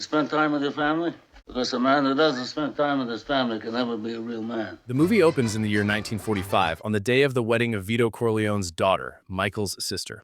Spend time with your family? Because a man who doesn't spend time with his family can never be a real man. The movie opens in the year 1945 on the day of the wedding of Vito Corleone's daughter, Michael's sister.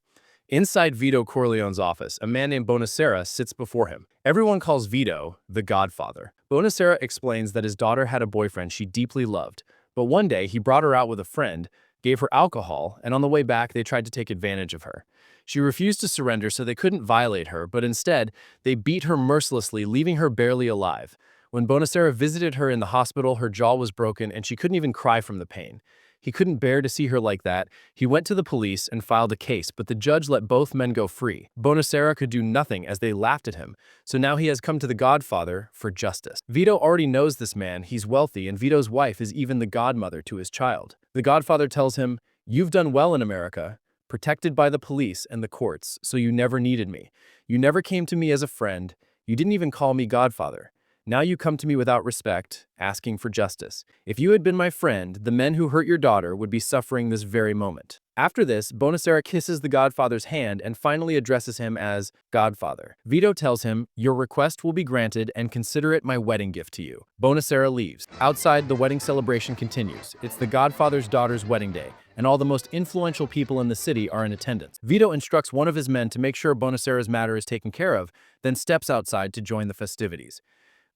Inside Vito Corleone's office, a man named Bonacera sits before him. Everyone calls Vito the Godfather. Bonacera explains that his daughter had a boyfriend she deeply loved, but one day he brought her out with a friend, gave her alcohol, and on the way back they tried to take advantage of her. She refused to surrender, so they couldn't violate her, but instead, they beat her mercilessly, leaving her barely alive. When Bonacera visited her in the hospital, her jaw was broken and she couldn't even cry from the pain. He couldn't bear to see her like that. He went to the police and filed a case, but the judge let both men go free. Bonacera could do nothing as they laughed at him, so now he has come to the Godfather for justice. Vito already knows this man, he's wealthy, and Vito's wife is even the godmother to his child. The Godfather tells him, "You've done well in America, protected by the police and the courts, so you never needed me. You never came to me as a friend. You didn't even call me Godfather. Now you come to me without respect, asking for justice. If you had been my friend, the men who hurt your daughter would be suffering this very moment." After this, Bonacera kisses the Godfather's hand and finally addresses him as Godfather. Vito tells him, "Your request will be granted and consider it my wedding gift to you." Bonacera leaves. Outside, the wedding celebration continues. It's the Godfather's daughter's wedding day, and all the most influential people in the city are in attendance. Vito instructs one of his men to make sure Bonacera's matter is taken care of, then steps outside to join the festivities.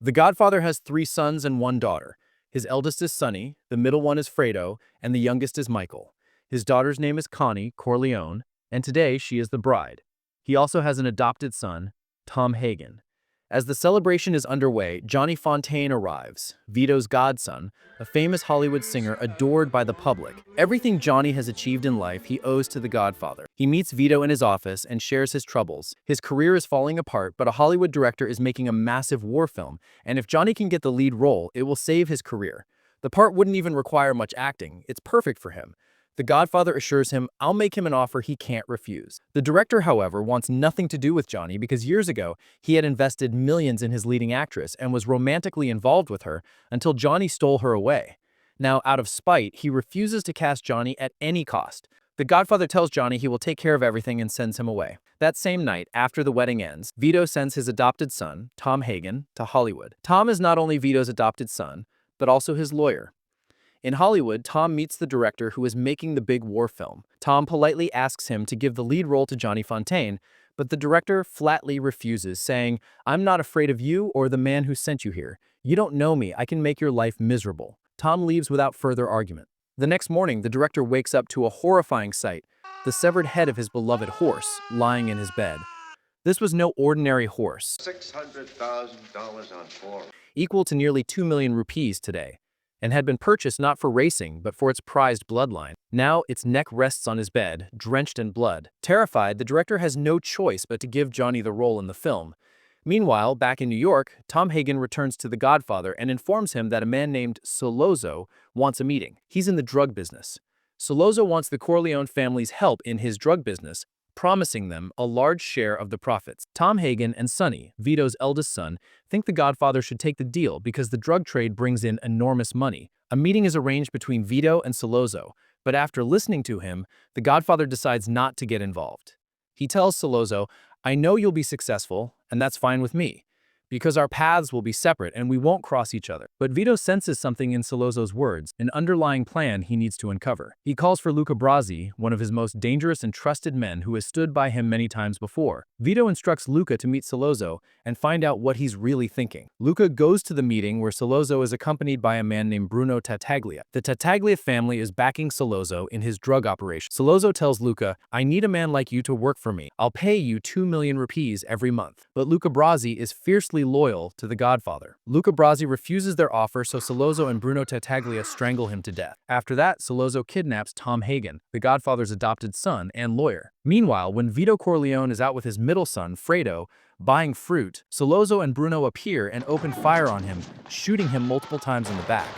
The Godfather has 3 sons and 1 daughter. His eldest is Sonny, the middle one is Fredo, and the youngest is Michael. His daughter's name is Connie, Corleone, and today she is the bride. He also has an adopted son, Tom Hagen. As the celebration is underway, Johnny Fontane arrives, Vito's godson, a famous Hollywood singer adored by the public. Everything Johnny has achieved in life he owes to the Godfather. He meets Vito in his office and shares his troubles. His career is falling apart, but a Hollywood director is making a massive war film, and if Johnny can get the lead role, it will save his career. The part wouldn't even require much acting. It's perfect for him. The Godfather assures him, "I'll make him an offer he can't refuse." The director, however, wants nothing to do with Johnny because years ago, he had invested millions in his leading actress and was romantically involved with her until Johnny stole her away. Now, out of spite, he refuses to cast Johnny at any cost. The Godfather tells Johnny he will take care of everything and sends him away. That same night, after the wedding ends, Vito sends his adopted son, Tom Hagen, to Hollywood. Tom is not only Vito's adopted son, but also his lawyer. In Hollywood, Tom meets the director who is making the big war film. Tom politely asks him to give the lead role to Johnny Fontane, but the director flatly refuses, saying, "I'm not afraid of you or the man who sent you here. You don't know me. I can make your life miserable." Tom leaves without further argument. The next morning, the director wakes up to a horrifying sight, the severed head of his beloved horse lying in his bed. This was no ordinary horse, $600,000 on 4. equal to nearly 2 million rupees today, and had been purchased not for racing, but for its prized bloodline. Now its neck rests on his bed, drenched in blood. Terrified, the director has no choice but to give Johnny the role in the film. Meanwhile, back in New York, Tom Hagen returns to the Godfather and informs him that a man named Sollozzo wants a meeting. He's in the drug business. Sollozzo wants the Corleone family's help in his drug business, promising them a large share of the profits. Tom Hagen and Sonny, Vito's eldest son, think the Godfather should take the deal because the drug trade brings in enormous money. A meeting is arranged between Vito and Sollozzo, but after listening to him, the Godfather decides not to get involved. He tells Sollozzo, "I know you'll be successful, and that's fine with me, because our paths will be separate and we won't cross each other." But Vito senses something in Sollozzo's words, an underlying plan he needs to uncover. He calls for Luca Brasi, one of his most dangerous and trusted men who has stood by him many times before. Vito instructs Luca to meet Sollozzo and find out what he's really thinking. Luca goes to the meeting where Sollozzo is accompanied by a man named Bruno Tattaglia. The Tattaglia family is backing Sollozzo in his drug operation. Sollozzo tells Luca, "I need a man like you to work for me. I'll pay you 2 million rupees every month." But Luca Brasi is fiercely loyal to the Godfather. Luca Brasi refuses their offer, so Sollozzo and Bruno Tattaglia strangle him to death. After that, Sollozzo kidnaps Tom Hagen, the Godfather's adopted son and lawyer. Meanwhile, when Vito Corleone is out with his middle son, Fredo, buying fruit, Sollozzo and Bruno appear and open fire on him, shooting him multiple times in the back.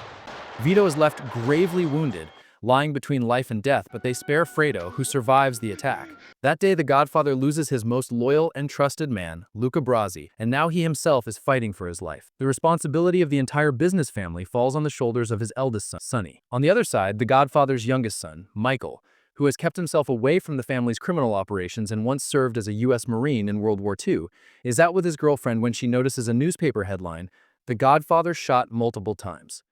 Vito is left gravely wounded, lying between life and death, but they spare Fredo, who survives the attack. That day, the Godfather loses his most loyal and trusted man, Luca Brasi, and now he himself is fighting for his life. The responsibility of the entire business family falls on the shoulders of his eldest son, Sonny. On the other side, the Godfather's youngest son, Michael, who has kept himself away from the family's criminal operations and once served as a U.S. Marine in World War II, is out with his girlfriend when she notices a newspaper headline, "The Godfather shot multiple times."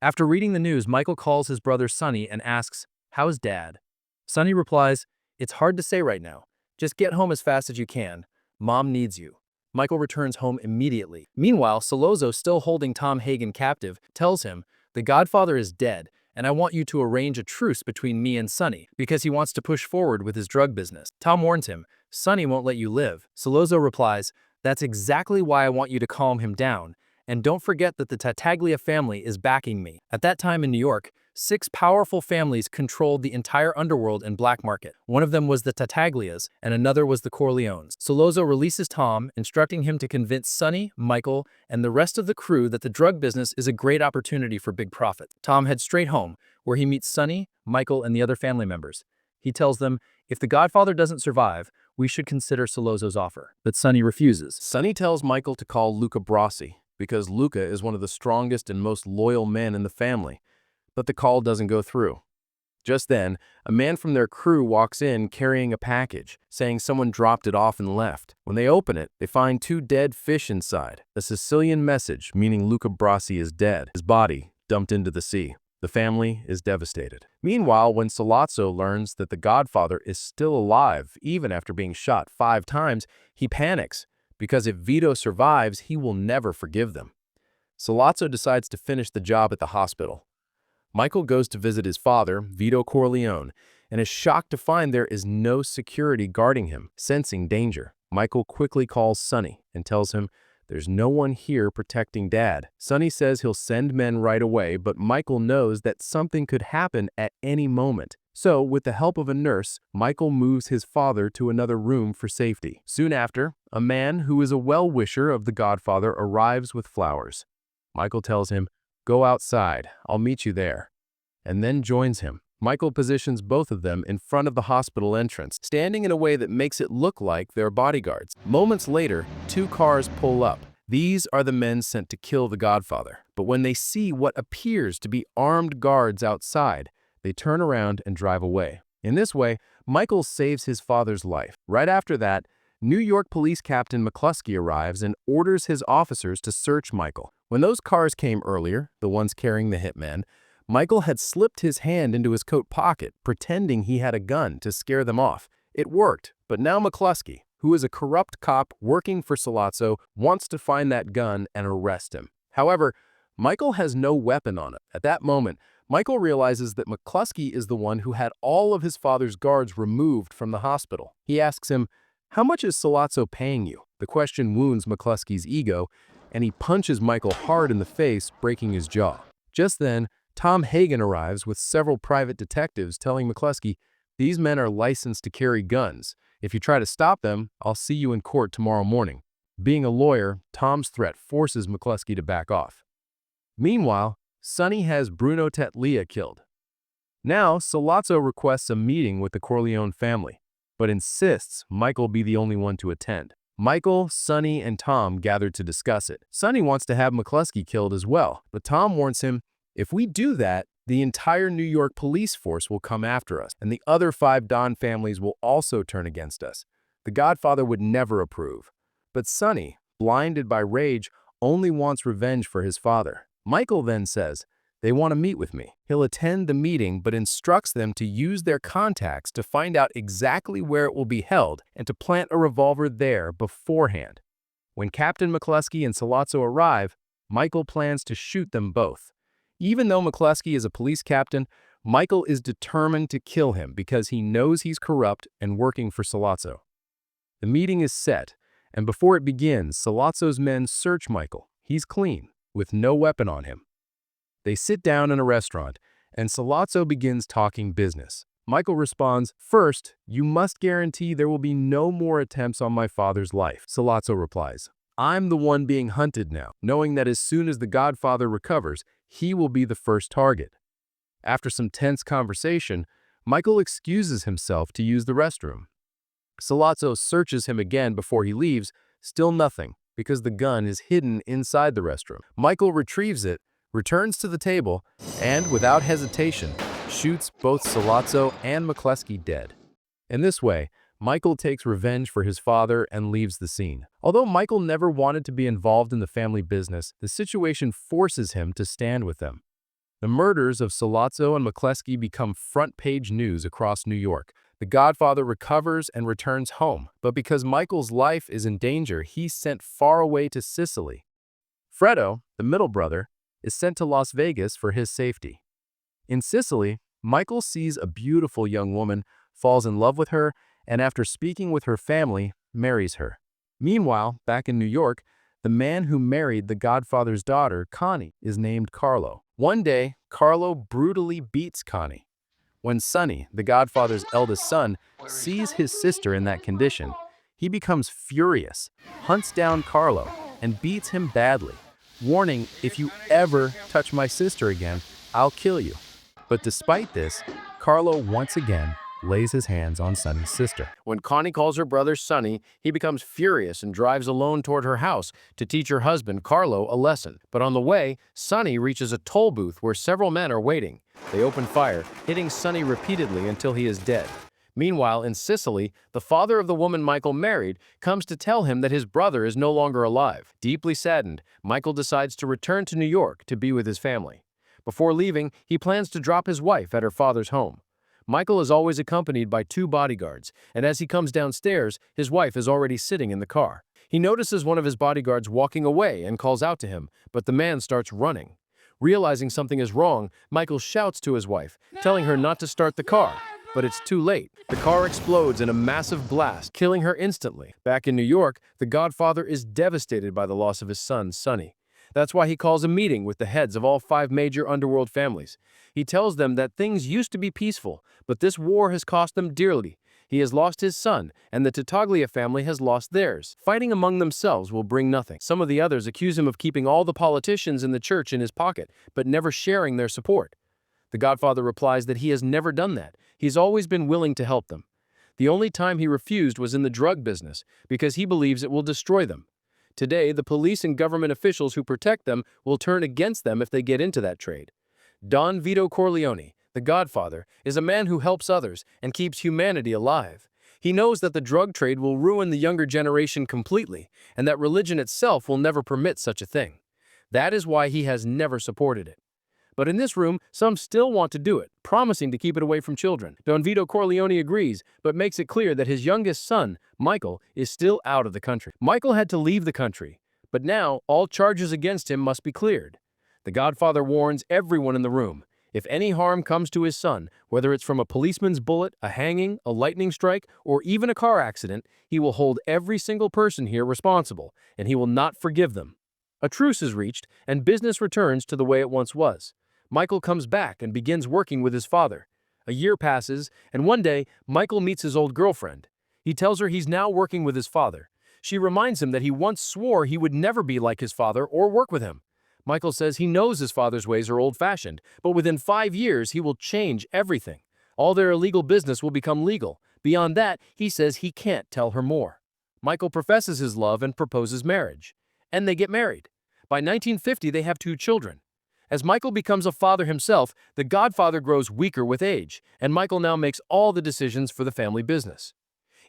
After reading the news, Michael calls his brother Sonny and asks, "How's Dad?" Sonny replies, "It's hard to say right now. Just get home as fast as you can. Mom needs you." Michael returns home immediately. Meanwhile, Sollozzo, still holding Tom Hagen captive, tells him, "The Godfather is dead, and I want you to arrange a truce between me and Sonny because he wants to push forward with his drug business." Tom warns him, "Sonny won't let you live." Sollozzo replies, "That's exactly why I want you to calm him down. And don't forget that the Tattaglia family is backing me." At that time in New York, 6 powerful families controlled the entire underworld and black market. One of them was the Tattaglias, and another was the Corleones. Sollozzo releases Tom, instructing him to convince Sonny, Michael, and the rest of the crew that the drug business is a great opportunity for big profit. Tom heads straight home, where he meets Sonny, Michael, and the other family members. He tells them, if the Godfather doesn't survive, we should consider Sollozzo's offer. But Sonny refuses. Sonny tells Michael to call Luca Brasi, because Luca is one of the strongest and most loyal men in the family. But the call doesn't go through. Just then, a man from their crew walks in carrying a package, saying someone dropped it off and left. When they open it, they find 2 dead fish inside, a Sicilian message meaning Luca Brasi is dead, his body dumped into the sea. The family is devastated. Meanwhile, when Sollozzo learns that the Godfather is still alive, even after being shot 5 times, he panics, because if Vito survives, he will never forgive them. Sollozzo decides to finish the job at the hospital. Michael goes to visit his father, Vito Corleone, and is shocked to find there is no security guarding him. Sensing danger, Michael quickly calls Sonny and tells him there's no one here protecting Dad. Sonny says he'll send men right away, but Michael knows that something could happen at any moment. So, with the help of a nurse, Michael moves his father to another room for safety. Soon after, a man who is a well-wisher of the Godfather arrives with flowers. Michael tells him, "Go outside, I'll meet you there," and then joins him. Michael positions both of them in front of the hospital entrance, standing in a way that makes it look like they're bodyguards. Moments later, 2 cars pull up. These are the men sent to kill the Godfather. But when they see what appears to be armed guards outside, they turn around and drive away. In this way, Michael saves his father's life. Right after that, New York Police Captain McCluskey arrives and orders his officers to search Michael. When those cars came earlier, the ones carrying the hitman, Michael had slipped his hand into his coat pocket, pretending he had a gun to scare them off. It worked, but now McCluskey, who is a corrupt cop working for Sollozzo, wants to find that gun and arrest him. However, Michael has no weapon on him. At that moment, Michael realizes that McCluskey is the one who had all of his father's guards removed from the hospital. He asks him, "How much is Sollozzo paying you?" The question wounds McCluskey's ego, and he punches Michael hard in the face, breaking his jaw. Just then, Tom Hagen arrives with several private detectives telling McCluskey, "These men are licensed to carry guns. If you try to stop them, I'll see you in court tomorrow morning." Being a lawyer, Tom's threat forces McCluskey to back off. Meanwhile, Sonny has Bruno Talia killed. Now, Sollozzo requests a meeting with the Corleone family, but insists Michael be the only one to attend. Michael, Sonny, and Tom gather to discuss it. Sonny wants to have McCluskey killed as well, but Tom warns him, "If we do that, the entire New York police force will come after us, and the other 5 Don families will also turn against us. The Godfather would never approve." But Sonny, blinded by rage, only wants revenge for his father. Michael then says, "They want to meet with me." He'll attend the meeting, but instructs them to use their contacts to find out exactly where it will be held and to plant a revolver there beforehand. When Captain McCluskey and Sollozzo arrive, Michael plans to shoot them both. Even though McCluskey is a police captain, Michael is determined to kill him because he knows he's corrupt and working for Sollozzo. The meeting is set, and before it begins, Sollozzo's men search Michael. He's clean, with no weapon on him. They sit down in a restaurant, and Sollozzo begins talking business. Michael responds, "First, you must guarantee there will be no more attempts on my father's life." Sollozzo replies, "I'm the one being hunted now, knowing that as soon as the Godfather recovers, he will be the first target." After some tense conversation, Michael excuses himself to use the restroom. Sollozzo searches him again before he leaves, still nothing, because the gun is hidden inside the restroom. Michael retrieves it, returns to the table, and, without hesitation, shoots both Sollozzo and McCluskey dead. In this way, Michael takes revenge for his father and leaves the scene. Although Michael never wanted to be involved in the family business, the situation forces him to stand with them. The murders of Sollozzo and McCluskey become front-page news across New York. The Godfather recovers and returns home, but because Michael's life is in danger, he's sent far away to Sicily. Fredo, the middle brother, is sent to Las Vegas for his safety. In Sicily, Michael sees a beautiful young woman, falls in love with her, and after speaking with her family, marries her. Meanwhile, back in New York, the man who married the Godfather's daughter, Connie, is named Carlo. One day, Carlo brutally beats Connie. When Sonny, the Godfather's eldest son, sees his sister in that condition, he becomes furious, hunts down Carlo, and beats him badly, warning, "If you ever touch my sister again, I'll kill you." But despite this, Carlo once again lays his hands on Sonny's sister. When Connie calls her brother Sonny, he becomes furious and drives alone toward her house to teach her husband Carlo a lesson. But on the way, Sonny reaches a toll booth where several men are waiting. They open fire, hitting Sonny repeatedly until he is dead. Meanwhile, in Sicily, the father of the woman Michael married comes to tell him that his brother is no longer alive. Deeply saddened, Michael decides to return to New York to be with his family. Before leaving, he plans to drop his wife at her father's home. Michael is always accompanied by 2 bodyguards, and as he comes downstairs, his wife is already sitting in the car. He notices one of his bodyguards walking away and calls out to him, but the man starts running. Realizing something is wrong, Michael shouts to his wife, telling her not to start the car. But it's too late. The car explodes in a massive blast, killing her instantly. Back in New York, the Godfather is devastated by the loss of his son, Sonny. That's why he calls a meeting with the heads of all 5 major underworld families. He tells them that things used to be peaceful, but this war has cost them dearly. He has lost his son, and the Tattaglia family has lost theirs. Fighting among themselves will bring nothing. Some of the others accuse him of keeping all the politicians in the church in his pocket, but never sharing their support. The Godfather replies that he has never done that. He's always been willing to help them. The only time he refused was in the drug business, because he believes it will destroy them. Today, the police and government officials who protect them will turn against them if they get into that trade. Don Vito Corleone, the Godfather, is a man who helps others and keeps humanity alive. He knows that the drug trade will ruin the younger generation completely, and that religion itself will never permit such a thing. That is why he has never supported it. But in this room, some still want to do it, promising to keep it away from children. Don Vito Corleone agrees, but makes it clear that his youngest son, Michael, is still out of the country. Michael had to leave the country, but now all charges against him must be cleared. The Godfather warns everyone in the room. If any harm comes to his son, whether it's from a policeman's bullet, a hanging, a lightning strike, or even a car accident, he will hold every single person here responsible, and he will not forgive them. A truce is reached, and business returns to the way it once was. Michael comes back and begins working with his father. A year passes, and one day, Michael meets his old girlfriend. He tells her he's now working with his father. She reminds him that he once swore he would never be like his father or work with him. Michael says he knows his father's ways are old-fashioned, but within 5 years, he will change everything. All their illegal business will become legal. Beyond that, he says he can't tell her more. Michael professes his love and proposes marriage. And they get married. By 1950, they have 2 children. As Michael becomes a father himself, the Godfather grows weaker with age, and Michael now makes all the decisions for the family business.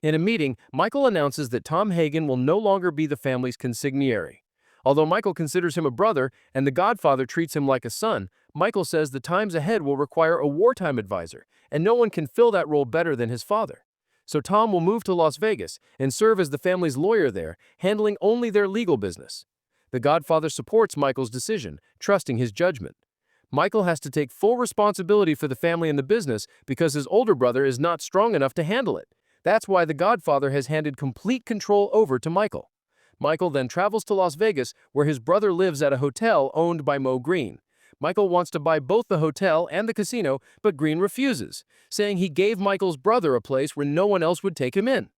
In a meeting, Michael announces that Tom Hagen will no longer be the family's consigliere. Although Michael considers him a brother and the Godfather treats him like a son, Michael says the times ahead will require a wartime advisor, and no one can fill that role better than his father. So Tom will move to Las Vegas and serve as the family's lawyer there, handling only their legal business. The Godfather supports Michael's decision, trusting his judgment. Michael has to take full responsibility for the family and the business because his older brother is not strong enough to handle it. That's why the Godfather has handed complete control over to Michael. Michael then travels to Las Vegas, where his brother lives at a hotel owned by Mo Green. Michael wants to buy both the hotel and the casino, but Green refuses, saying he gave Michael's brother a place where no one else would take him in.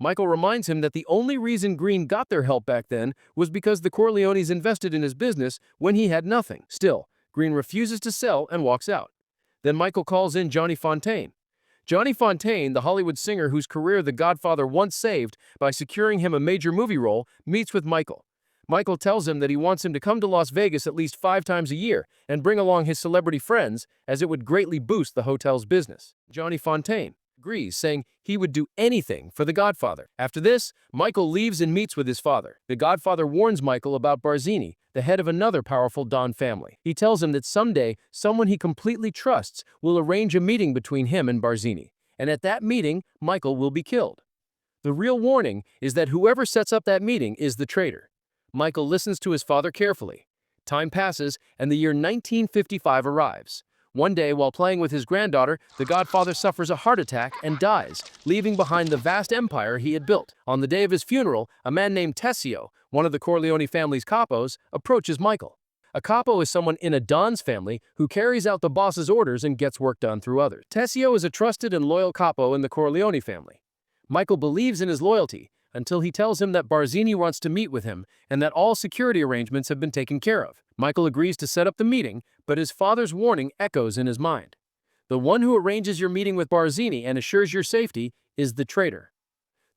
Michael reminds him that the only reason Green got their help back then was because the Corleones invested in his business when he had nothing. Still, Green refuses to sell and walks out. Then Michael calls in Johnny Fontane. Johnny Fontane, the Hollywood singer whose career the Godfather once saved by securing him a major movie role, meets with Michael. Michael tells him that he wants him to come to Las Vegas at least 5 times a year and bring along his celebrity friends, as it would greatly boost the hotel's business. Johnny Fontaine agrees, saying he would do anything for the Godfather. After this, Michael leaves and meets with his father. The Godfather warns Michael about Barzini, the head of another powerful Don family. He tells him that someday someone he completely trusts will arrange a meeting between him and Barzini, and at that meeting, Michael will be killed. The real warning is that whoever sets up that meeting is the traitor. Michael listens to his father carefully. Time passes, and the year 1955 arrives. One day, while playing with his granddaughter, the Godfather suffers a heart attack and dies, leaving behind the vast empire he had built. On the day of his funeral, a man named Tessio, one of the Corleone family's capos, approaches Michael. A capo is someone in a Don's family who carries out the boss's orders and gets work done through others. Tessio is a trusted and loyal capo in the Corleone family. Michael believes in his loyalty until he tells him that Barzini wants to meet with him and that all security arrangements have been taken care of. Michael agrees to set up the meeting, but his father's warning echoes in his mind. The one who arranges your meeting with Barzini and assures your safety is the traitor.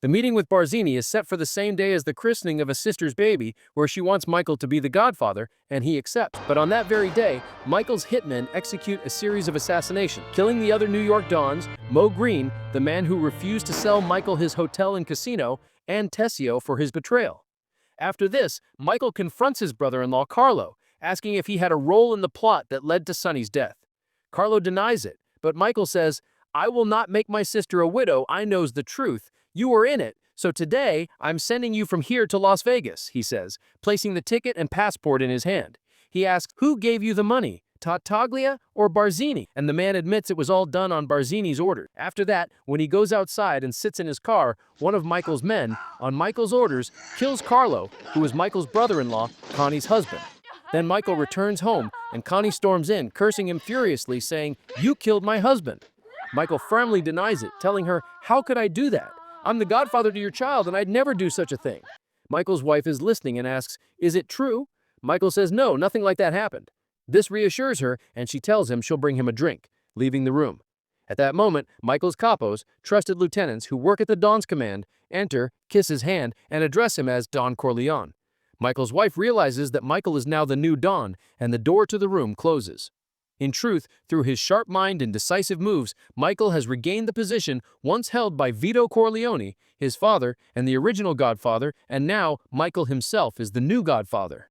The meeting with Barzini is set for the same day as the christening of a sister's baby, where she wants Michael to be the Godfather, and he accepts. But on that very day, Michael's hitmen execute a series of assassinations, killing the other New York Dons, Mo Green, the man who refused to sell Michael his hotel and casino, and Tessio for his betrayal. After this, Michael confronts his brother-in-law Carlo, asking if he had a role in the plot that led to Sonny's death. Carlo denies it, but Michael says, "I will not make my sister a widow. I knows the truth. You were in it, so today I'm sending you from here to Las Vegas," he says, placing the ticket and passport in his hand. He asks, "Who gave you the money, Talia or Barzini?" And the man admits it was all done on Barzini's order. After that, when he goes outside and sits in his car, one of Michael's men, on Michael's orders, kills Carlo, who is Michael's brother-in-law, Connie's husband. Then Michael returns home, and Connie storms in, cursing him furiously, saying, "You killed my husband." Michael firmly denies it, telling her, "How could I do that? I'm the godfather to your child, and I'd never do such a thing." Michael's wife is listening and asks, "Is it true?" Michael says, "No, nothing like that happened." This reassures her, and she tells him she'll bring him a drink, leaving the room. At that moment, Michael's capos, trusted lieutenants who work at the Don's command, enter, kiss his hand, and address him as Don Corleone. Michael's wife realizes that Michael is now the new Don, and the door to the room closes. In truth, through his sharp mind and decisive moves, Michael has regained the position once held by Vito Corleone, his father, and the original Godfather, and now Michael himself is the new Godfather.